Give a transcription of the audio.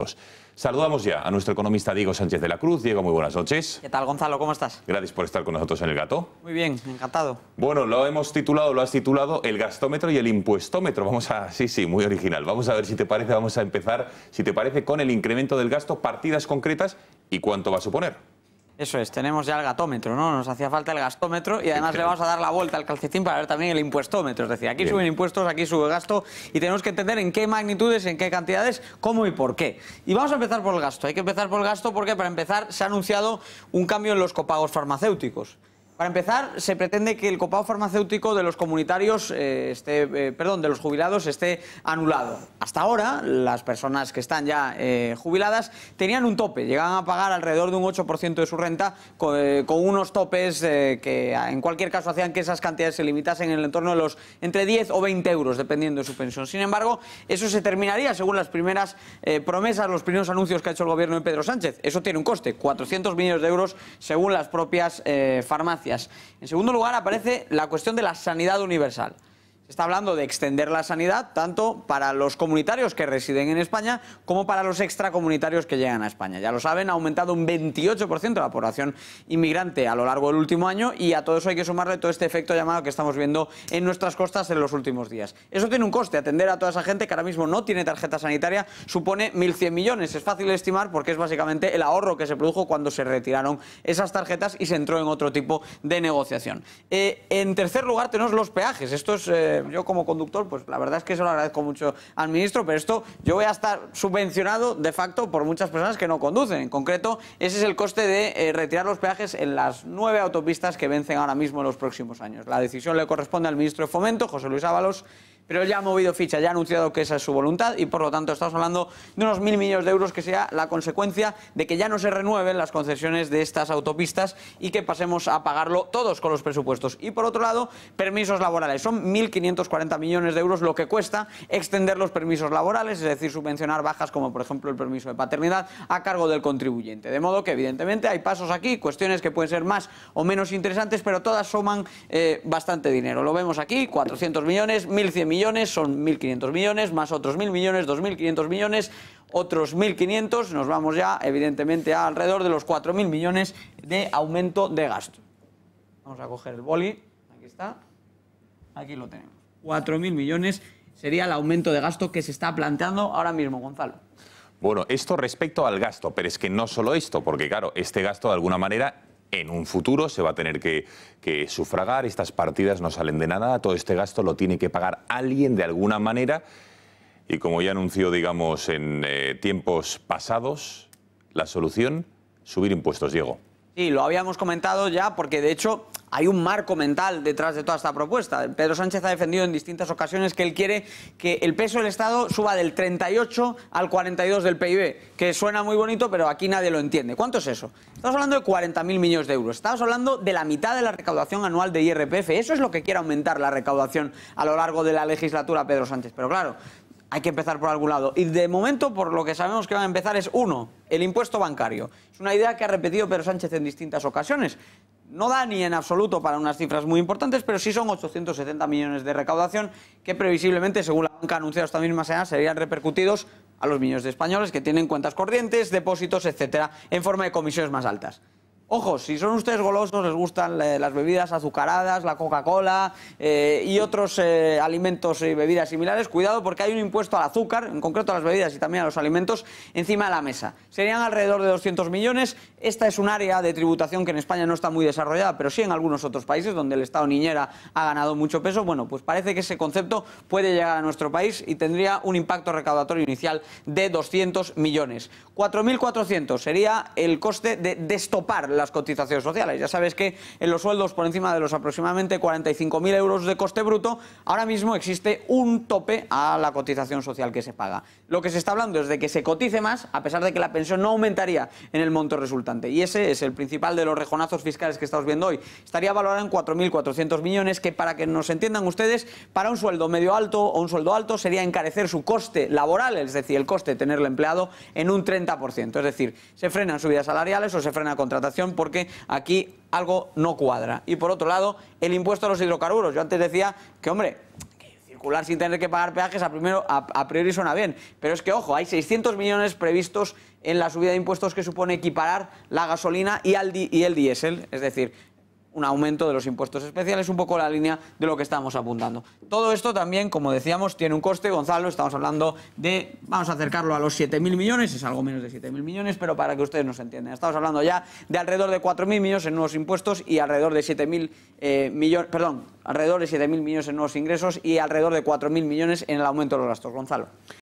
euros. Saludamos ya a nuestro economista Diego Sánchez de la Cruz. Diego, muy buenas noches. ¿Qué tal, Gonzalo? ¿Cómo estás? Gracias por estar con nosotros en El Gato. Muy bien, encantado. Bueno, lo has titulado el gastómetro y el impuestómetro. Vamos a, sí, muy original. Vamos a ver si te parece, vamos a empezar, si te parece, con el incremento del gasto, partidas concretas y cuánto va a suponer. Eso es, tenemos ya el gatómetro, ¿no? Nos hacía falta el gastómetro y además le vamos a dar la vuelta al calcetín para ver también el impuestómetro. Es decir, aquí Bien. suben impuestos, aquí sube gasto y tenemos que entender en qué magnitudes, en qué cantidades, cómo y por qué. Y vamos a empezar por el gasto. Hay que empezar por el gasto porque, para empezar, se ha anunciado un cambio en los copagos farmacéuticos. Para empezar, se pretende que el copago farmacéutico de los comunitarios, de los jubilados, esté anulado. Hasta ahora, las personas que están ya jubiladas tenían un tope, llegaban a pagar alrededor de un 8% de su renta con unos topes que en cualquier caso hacían que esas cantidades se limitasen en el entorno de los entre 10 o 20 euros, dependiendo de su pensión. Sin embargo, eso se terminaría según las primeras promesas, los primeros anuncios que ha hecho el gobierno de Pedro Sánchez. Eso tiene un coste, 400 millones de euros según las propias farmacias. En segundo lugar, aparece la cuestión de la sanidad universal. Se está hablando de extender la sanidad tanto para los comunitarios que residen en España como para los extracomunitarios que llegan a España. Ya lo saben, ha aumentado un 28% la población inmigrante a lo largo del último año y a todo eso hay que sumarle todo este efecto llamado que estamos viendo en nuestras costas en los últimos días. Eso tiene un coste, atender a toda esa gente que ahora mismo no tiene tarjeta sanitaria supone 1.100 millones. Es fácil de estimar porque es básicamente el ahorro que se produjo cuando se retiraron esas tarjetas y se entró en otro tipo de negociación. En tercer lugar tenemos los peajes. Esto es... yo como conductor, pues la verdad es que eso lo agradezco mucho al ministro, pero esto yo voy a estar subvencionado de facto por muchas personas que no conducen. En concreto, ese es el coste de retirar los peajes en las 9 autopistas que vencen ahora mismo en los próximos años. La decisión le corresponde al ministro de Fomento, José Luis Ábalos, pero él ya ha movido ficha, ya ha anunciado que esa es su voluntad y por lo tanto estamos hablando de unos 1.000 millones de euros que sea la consecuencia de que ya no se renueven las concesiones de estas autopistas y que pasemos a pagarlo todos con los presupuestos. Y por otro lado, permisos laborales. Son 1.540 millones de euros lo que cuesta extender los permisos laborales, es decir, subvencionar bajas como por ejemplo el permiso de paternidad a cargo del contribuyente. De modo que evidentemente hay pasos aquí, cuestiones que pueden ser más o menos interesantes, pero todas suman bastante dinero. Lo vemos aquí, 400 millones, 1.100 millones, son 1.500 millones, más otros 1.000 millones, 2.500 millones, otros 1.500, nos vamos ya evidentemente a alrededor de los 4.000 millones de aumento de gasto. Vamos a coger el boli, aquí está, aquí lo tenemos. 4.000 millones sería el aumento de gasto que se está planteando ahora mismo, Gonzalo. Bueno, esto respecto al gasto, pero es que no solo esto, porque claro, este gasto de alguna manera en un futuro se va a tener que sufragar, estas partidas no salen de nada, todo este gasto lo tiene que pagar alguien de alguna manera y como ya anunció, digamos, en tiempos pasados, la solución, subir impuestos, Diego. Sí, lo habíamos comentado ya porque de hecho hay un marco mental detrás de toda esta propuesta. Pedro Sánchez ha defendido en distintas ocasiones que él quiere que el peso del Estado suba del 38 al 42 del PIB, que suena muy bonito, pero aquí nadie lo entiende. ¿Cuánto es eso? Estamos hablando de 40.000 millones de euros. Estamos hablando de la mitad de la recaudación anual de IRPF. Eso es lo que quiere aumentar la recaudación a lo largo de la legislatura Pedro Sánchez. Pero claro, hay que empezar por algún lado. Y de momento, por lo que sabemos que van a empezar es, uno, el impuesto bancario. Es una idea que ha repetido Pedro Sánchez en distintas ocasiones. No da ni en absoluto para unas cifras muy importantes, pero sí son 870 millones de recaudación que previsiblemente, según la banca ha anunciado esta misma semana, serían repercutidos a los millones de españoles que tienen cuentas corrientes, depósitos, etcétera, en forma de comisiones más altas. Ojo, si son ustedes golosos, les gustan las bebidas azucaradas, la Coca-Cola y otros alimentos y bebidas similares, cuidado porque hay un impuesto al azúcar, en concreto a las bebidas y también a los alimentos, encima de la mesa. Serían alrededor de 200 millones. Esta es un área de tributación que en España no está muy desarrollada, pero sí en algunos otros países donde el Estado niñera ha ganado mucho peso. Bueno, pues parece que ese concepto puede llegar a nuestro país y tendría un impacto recaudatorio inicial de 200 millones. 4.400 sería el coste de destopar las cotizaciones sociales. Ya sabes que en los sueldos por encima de los aproximadamente 45.000 euros de coste bruto, ahora mismo existe un tope a la cotización social que se paga. Lo que se está hablando es de que se cotice más, a pesar de que la pensión no aumentaría en el monto resultante. Y ese es el principal de los rejonazos fiscales que estamos viendo hoy. Estaría valorado en 4.400 millones, que para que nos entiendan ustedes, para un sueldo medio alto o un sueldo alto sería encarecer su coste laboral, es decir, el coste de tenerlo empleado en un 30%. Es decir, se frenan subidas salariales o se frena contratación porque aquí algo no cuadra. Y por otro lado, el impuesto a los hidrocarburos. Yo antes decía que, hombre, circular sin tener que pagar peajes a priori suena bien. Pero es que, ojo, hay 600 millones previstos en la subida de impuestos que supone equiparar la gasolina y el diésel. Es decir, un aumento de los impuestos especiales, un poco la línea de lo que estamos apuntando. Todo esto también, como decíamos, tiene un coste. Gonzalo, estamos hablando de, vamos a acercarlo a los 7.000 millones, es algo menos de 7.000 millones, pero para que ustedes nos entiendan. Estamos hablando ya de alrededor de 4.000 millones en nuevos impuestos y alrededor de 7.000 millones, alrededor de 7.000 millones en nuevos ingresos y alrededor de 4.000 millones en el aumento de los gastos. Gonzalo.